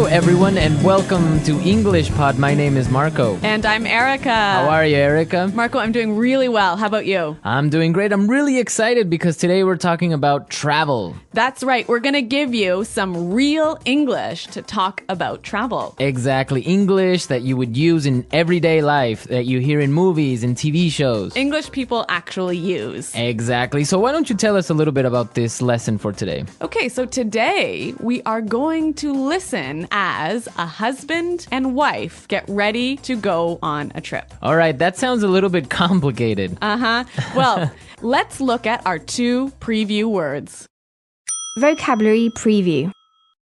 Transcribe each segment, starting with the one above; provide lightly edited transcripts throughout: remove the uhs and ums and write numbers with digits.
everyone, and welcome to English Pod. My name is Marco. And I'm Erica. How are you, Erica? Marco, I'm doing really well. How about you? I'm doing great. I'm really excited because today we're talking about travel. That's right. We're going to give you some real English to talk about travel. Exactly. English that you would use in everyday life, that you hear in movies and TV shows. English people actually use. Exactly. So why don't you tell us a little bit about this lesson for today? Okay, so today we are going to listen as a husband and wife get ready to go on a trip. All right, that sounds a little bit complicated. Well, let's look at our two preview words. Vocabulary preview.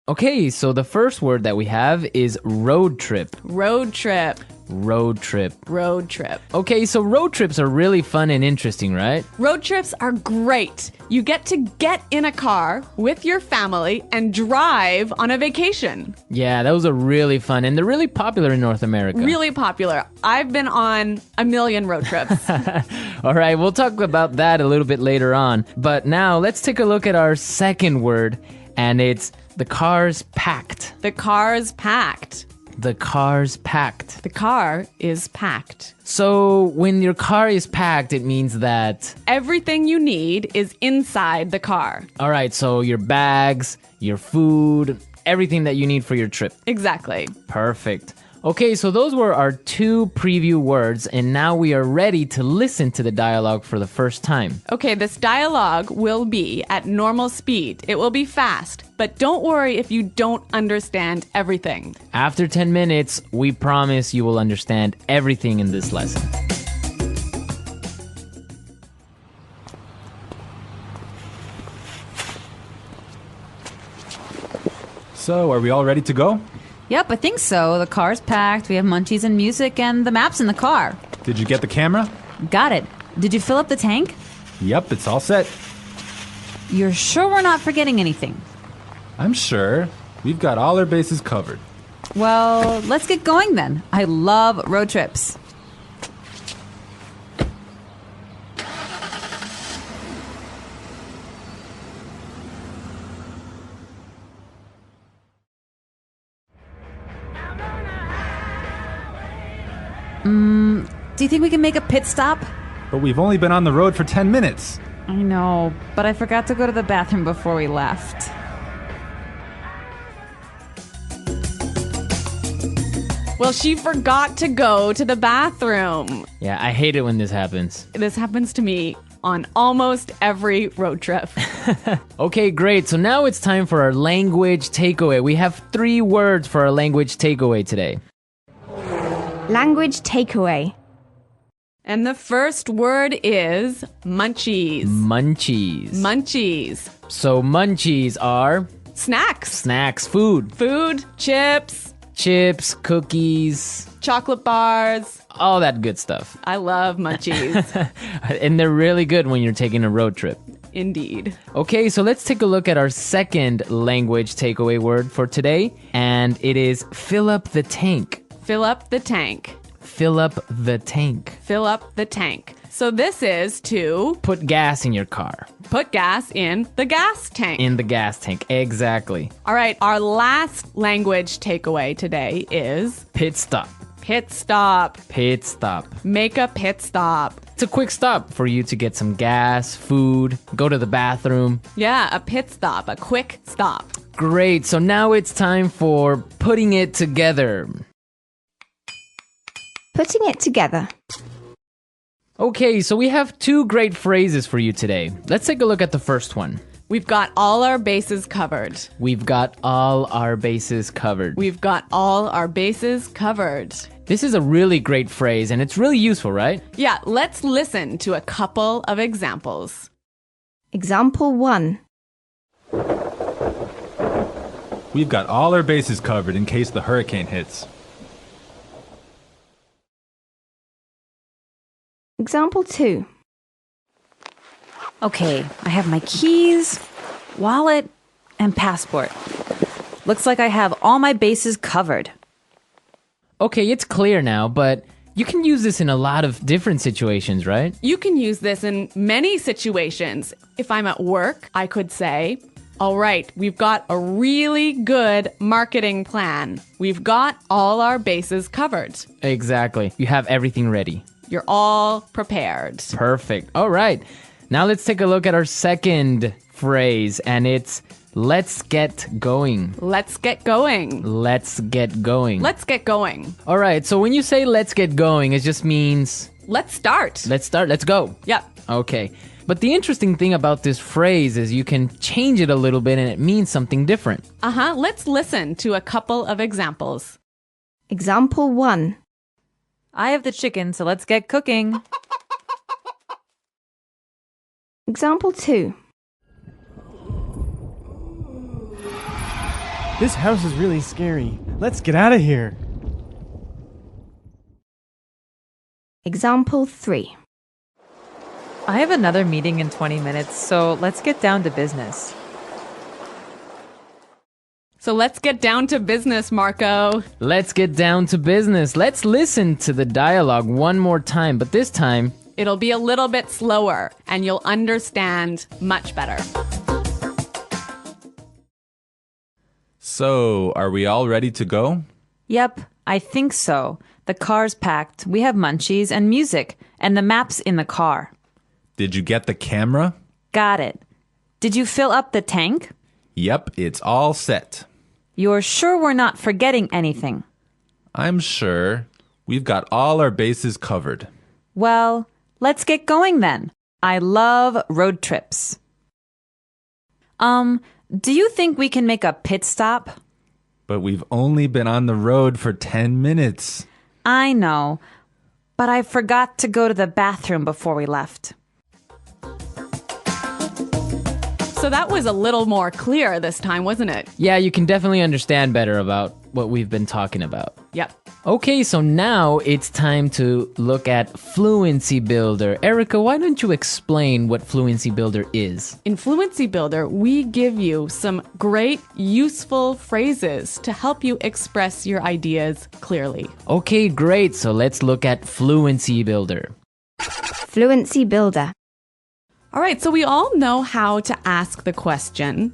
Okay, so the first word that we have is road trip. Road trip. Road trip. Road trip. Okay, so road trips are really fun and interesting, right? Road trips are great. You get to get in a car with your family and drive on a vacation. Yeah, those are really fun, and they're really popular in North America. Really popular. I've been on a million road trips. All right, we'll talk about that a little bit later on. But now let's take a look at our second word, and it's the car's packed. The car's packed. The car's packed. The car is packed. So when your car is packed, it means that... Everything you need is inside the car. All right, so your bags, your food, everything that you need for your trip. Exactly. Perfect. Okay, so those were our two preview words, and now we are ready to listen to the dialogue for the first time. Okay, this dialogue will be at normal speed. It will be fast, but don't worry if you don't understand everything. After 10 minutes, we promise you will understand everything in this lesson. So, are we all ready to go? Yep, I think so. The car's packed, we have munchies and music, and the map's in the car. Did you get the camera? Got it. Did you fill up the tank? Yep, it's all set. You're sure we're not forgetting anything? I'm sure. We've got all our bases covered. Well, let's get going then. I love road trips. Do you think we can make a pit stop? But we've only been on the road for 10 minutes. I know, but I forgot to go to the bathroom before we left. Well, she forgot to go to the bathroom. Yeah, I hate it when this happens. This happens to me on almost every road trip. Okay, great. So now it's time for our language takeaway. We have 3 words for our language takeaway today. Language takeaway. And the first word is munchies. Munchies. Munchies. So munchies are Snacks. snacks, food, Food, chips, chips, cookies, chocolate bars. all that good stuff. I love munchies. And they're really good when you're taking a road trip. Indeed. Okay, so let's take a look at our second language takeaway word for today, and it is fill up the tank. Fill up the tank. Fill up the tank. Fill up the tank. So this is to Put gas in your car. put gas in the gas tank. In the gas tank. Exactly. All right, our last language takeaway today is Pit stop. pit stop. Pit stop. Make a pit stop. It's a quick stop for you to get some gas, food, go to the bathroom. Yeah, a pit stop, a quick stop. Great. So now it's time for putting it together. Putting it together. Okay, so we have 2 great phrases for you today. Let's take a look at the first one. We've got all our bases covered. We've got all our bases covered. We've got all our bases covered. This is a really great phrase, and it's really useful, right? Yeah, let's listen to a couple of examples. Example 1. We've got all our bases covered in case the hurricane hits. Example 2. Okay, I have my keys, wallet, and passport. Looks like I have all my bases covered. Okay, it's clear now, but you can use this in a lot of different situations, right? You can use this in many situations. If I'm at work, I could say, All right, we've got a really good marketing plan. We've got all our bases covered. Exactly. You have everything ready. You're all prepared. Perfect. All right. Now let's take a look at our second phrase, and it's let's get going. Let's get going. Let's get going. Let's get going. All right. So when you say let's get going, it just means Let's start. let's start. Let's go. Yep. Okay. But the interesting thing about this phrase is you can change it a little bit and it means something different. Let's listen to a couple of examples. Example 1. I have the chicken, so let's get cooking. Example 2. This house is really scary. Let's get out of here. Example 3. I have another meeting in 20 minutes, so let's get down to business. So let's get down to business, Marco. Let's get down to business. Let's listen to the dialogue one more time, but this time, It'll be a little bit slower and you'll understand much better. So, are we all ready to go? Yep, I think so. The car's packed. We have munchies and music, and the map's in the car. Did you get the camera? Got it. Did you fill up the tank? Yep, it's all set. You're sure we're not forgetting anything? I'm sure. We've got all our bases covered. Well, let's get going then. I love road trips. Do you think we can make a pit stop? But we've only been on the road for 10 minutes. I know, but I forgot to go to the bathroom before we left. So that was a little more clear this time, wasn't it? yeah, you can definitely understand better about what we've been talking about. Yep. Okay, so now it's time to look at Fluency Builder. Erica, why don't you explain what Fluency Builder is? In Fluency Builder, we give you some great, useful phrases to help you express your ideas clearly. Okay, great. So let's look at Fluency Builder. Fluency Builder. All right, so we all know how to ask the question,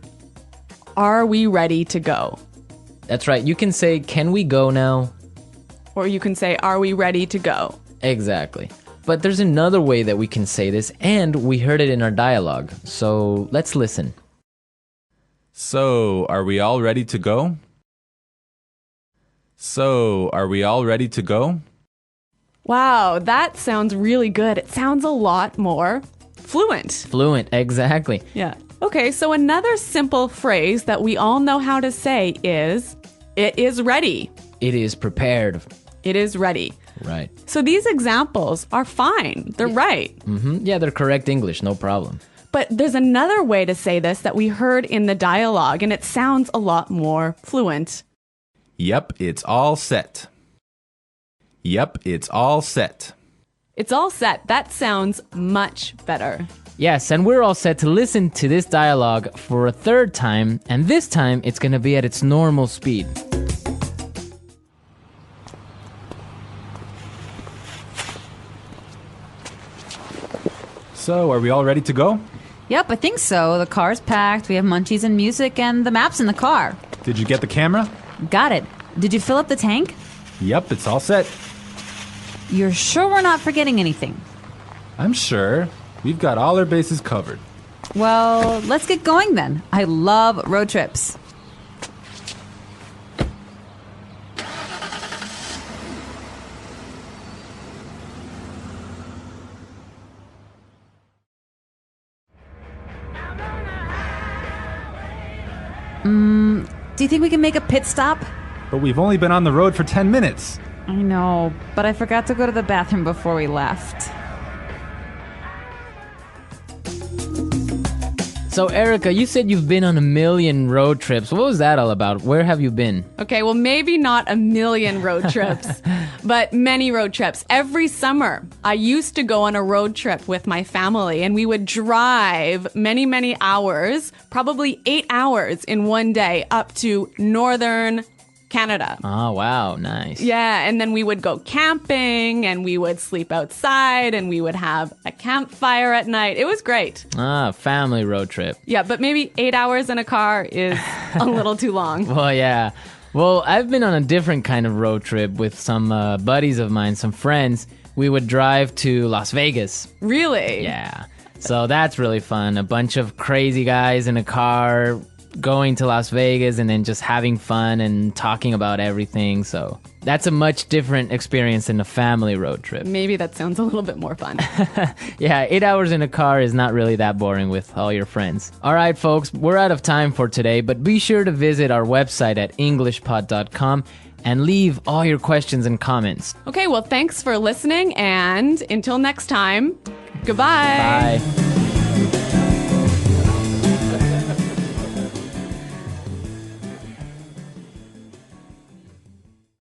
are we ready to go? That's right. You can say, can we go now? Or you can say, are we ready to go? Exactly. But there's another way that we can say this, and we heard it in our dialogue. So let's listen. So, are we all ready to go? So, are we all ready to go? Wow, that sounds really good. It sounds a lot more fluent. Fluent, exactly. Yeah. Okay, so another simple phrase that we all know how to say is, it is ready. It is prepared. It is ready. Right. So these examples are fine. They're right. Yeah, they're correct English, no problem. But there's another way to say this that we heard in the dialogue, and it sounds a lot more fluent. Yep, it's all set. Yep, it's all set. It's all set. That sounds much better. Yes, and we're all set to listen to this dialogue for a third time, and this time it's going to be at its normal speed. So, are we all ready to go? Yep, I think so. The car's packed. We have munchies and music, and the map's in the car. Did you get the camera? Got it. Did you fill up the tank? Yep, it's all set. You're sure we're not forgetting anything? I'm sure. We've got all our bases covered. Well, let's get going then. I love road trips. Do you think we can make a pit stop? But we've only been on the road for 10 minutes. I know, but I forgot to go to the bathroom before we left. So, Erica, you said you've been on a million road trips. What was that all about? Where have you been? Okay, well, maybe not a million road trips, but many road trips. Every summer, I used to go on a road trip with my family, and we would drive many, many hours, probably 8 hours in one day, up to northern Canada. Oh, wow. Nice. Yeah, and then we would go camping and we would sleep outside and we would have a campfire at night. It was great. Family road trip. Yeah, but maybe 8 hours in a car is a little too long. Well, yeah. Well, I've been on a different kind of road trip with some buddies of mine, some friends. We would drive to Las Vegas. Really? Yeah. So that's really fun. A bunch of crazy guys in a car going to Las Vegas and then just having fun and talking about everything. So that's a much different experience than a family road trip. Maybe that sounds a little bit more fun. Yeah, 8 hours in a car is not really that boring with all your friends. All right, folks, we're out of time for today, but be sure to visit our website at englishpod.com and leave all your questions and comments. Okay, well, thanks for listening, and until next time, goodbye. Bye.